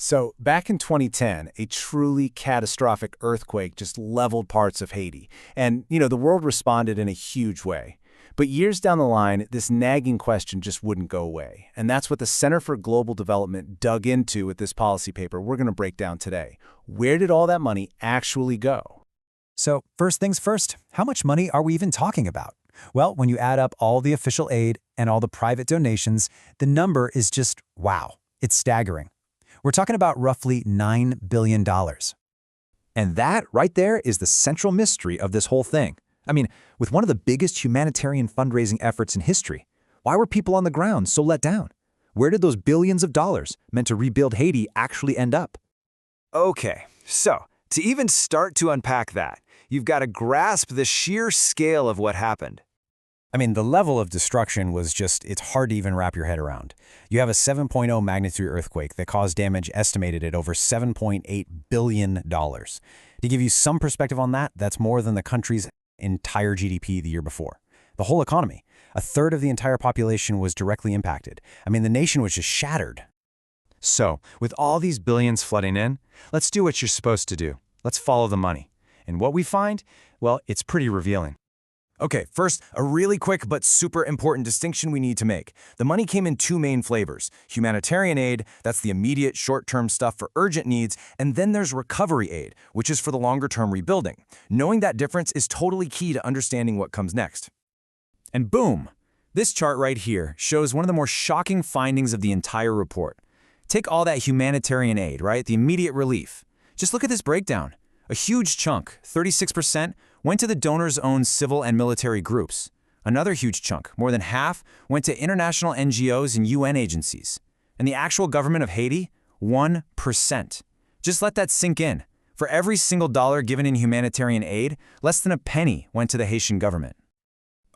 So, back in 2010, a truly catastrophic earthquake just leveled parts of Haiti. And, the world responded in a huge way. But years down the line, this nagging question just wouldn't go away. And that's what the Center for Global Development dug into with this policy paper we're going to break down today. Where did all that money actually go? So, first things first, how much money are we even talking about? Well, when you add up all the official aid and all the private donations, the number is just wow. It's staggering. We're talking about roughly $9 billion. And that right there is the central mystery of this whole thing. I mean, with one of the biggest humanitarian fundraising efforts in history, why were people on the ground so let down? Where did those billions of dollars meant to rebuild Haiti actually end up? Okay, so to even start to unpack that, you've got to grasp the sheer scale of what happened. I mean, the level of destruction was it's hard to even wrap your head around. You have a 7.0 magnitude earthquake that caused damage estimated at over $7.8 billion. To give you some perspective on that, that's more than the country's entire GDP the year before. The whole economy, a third of the entire population was directly impacted. I mean, the nation was just shattered. So, with all these billions flooding in, let's do what you're supposed to do. Let's follow the money. And what we find, well, it's pretty revealing. Okay, first, a really quick but super important distinction we need to make. The money came in two main flavors. Humanitarian aid, that's the immediate short-term stuff for urgent needs, and then there's recovery aid, which is for the longer-term rebuilding. Knowing that difference is totally key to understanding what comes next. And boom! This chart right here shows one of the more shocking findings of the entire report. Take all that humanitarian aid, right? The immediate relief. Just look at this breakdown. A huge chunk, 36%, went to the donors' own civil and military groups. Another huge chunk, more than half, went to international NGOs and UN agencies. And the actual government of Haiti, 1%. Just let that sink in. For every single dollar given in humanitarian aid, less than a penny went to the Haitian government.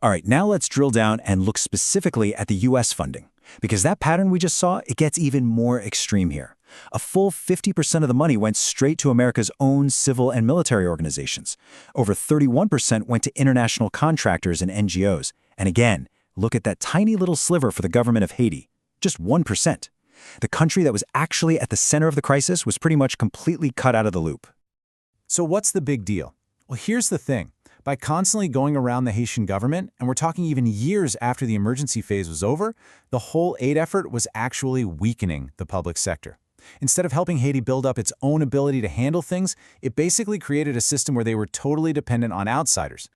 All right, now let's drill down and look specifically at the U.S. funding. Because that pattern we just saw, it gets even more extreme here. A full 50% of the money went straight to America's own civil and military organizations. Over 31% went to international contractors and NGOs. And again, look at that tiny little sliver for the government of Haiti. Just 1%. The country that was actually at the center of the crisis was pretty much completely cut out of the loop. So what's the big deal? Well, here's the thing. By constantly going around the Haitian government, and we're talking even years after the emergency phase was over, the whole aid effort was actually weakening the public sector. Instead of helping Haiti build up its own ability to handle things, it basically created a system where they were totally dependent on outsiders.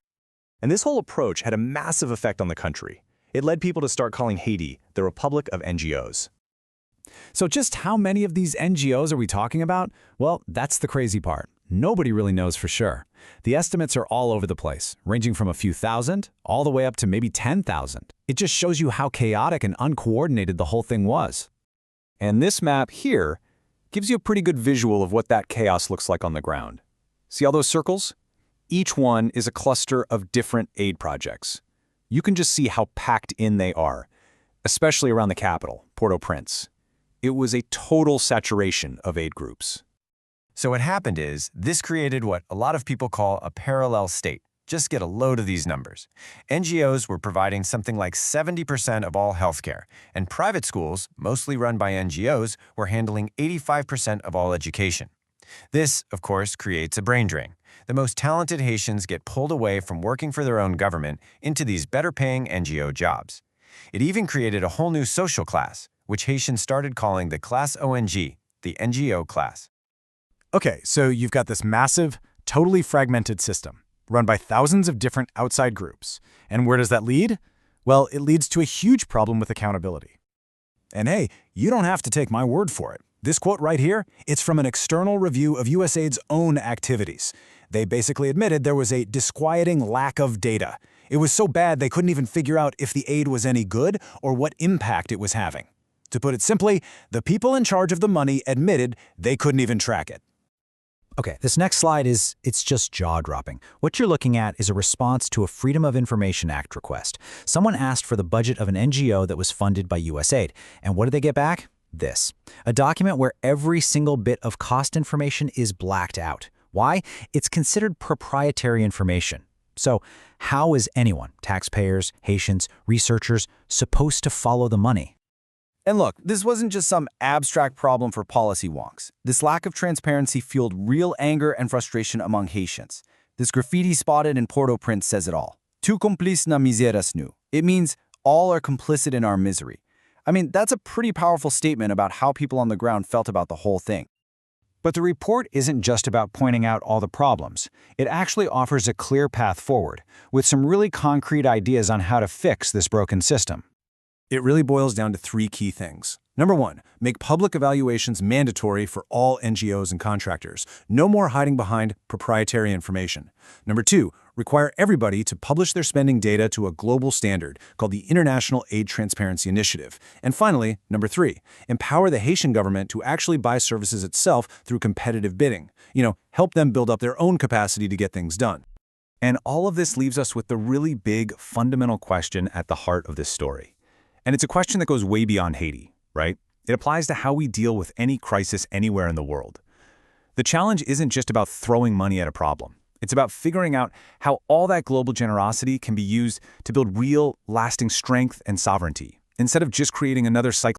And this whole approach had a massive effect on the country. It led people to start calling Haiti the Republic of NGOs. So just how many of these NGOs are we talking about? Well, that's the crazy part. Nobody really knows for sure. The estimates are all over the place, ranging from a few thousand all the way up to maybe 10,000. It just shows you how chaotic and uncoordinated the whole thing was. And this map here gives you a pretty good visual of what that chaos looks like on the ground. See all those circles? Each one is a cluster of different aid projects. You can just see how packed in they are, especially around the capital, Port-au-Prince. It was a total saturation of aid groups. So what happened is, this created what a lot of people call a parallel state. Just get a load of these numbers. NGOs were providing something like 70% of all healthcare, and private schools, mostly run by NGOs, were handling 85% of all education. This, of course, creates a brain drain. The most talented Haitians get pulled away from working for their own government into these better-paying NGO jobs. It even created a whole new social class, which Haitians started calling the class ONG, the NGO class. Okay, so you've got this massive, totally fragmented system, run by thousands of different outside groups. And where does that lead? Well, it leads to a huge problem with accountability. And hey, you don't have to take my word for it. This quote right here, it's from an external review of USAID's own activities. They basically admitted there was a disquieting lack of data. It was so bad they couldn't even figure out if the aid was any good or what impact it was having. To put it simply, the people in charge of the money admitted they couldn't even track it. Okay, this next slide it's just jaw-dropping. What you're looking at is a response to a Freedom of Information Act request. Someone asked for the budget of an NGO that was funded by USAID. And what did they get back? This. A document where every single bit of cost information is blacked out. Why? It's considered proprietary information. So how is anyone, taxpayers, Haitians, researchers, supposed to follow the money? And look, this wasn't just some abstract problem for policy wonks. This lack of transparency fueled real anger and frustration among Haitians. This graffiti spotted in Port-au-Prince says it all. Tu complice na miseras nous. It means all are complicit in our misery. I mean, that's a pretty powerful statement about how people on the ground felt about the whole thing. But the report isn't just about pointing out all the problems. It actually offers a clear path forward, with some really concrete ideas on how to fix this broken system. It really boils down to 3 key things. Number 1, make public evaluations mandatory for all NGOs and contractors. No more hiding behind proprietary information. Number 2, require everybody to publish their spending data to a global standard called the International Aid Transparency Initiative. And finally, number 3, empower the Haitian government to actually buy services itself through competitive bidding. Help them build up their own capacity to get things done. And all of this leaves us with the really big, fundamental question at the heart of this story. And it's a question that goes way beyond Haiti, right? It applies to how we deal with any crisis anywhere in the world. The challenge isn't just about throwing money at a problem. It's about figuring out how all that global generosity can be used to build real, lasting strength and sovereignty, instead of just creating another cycle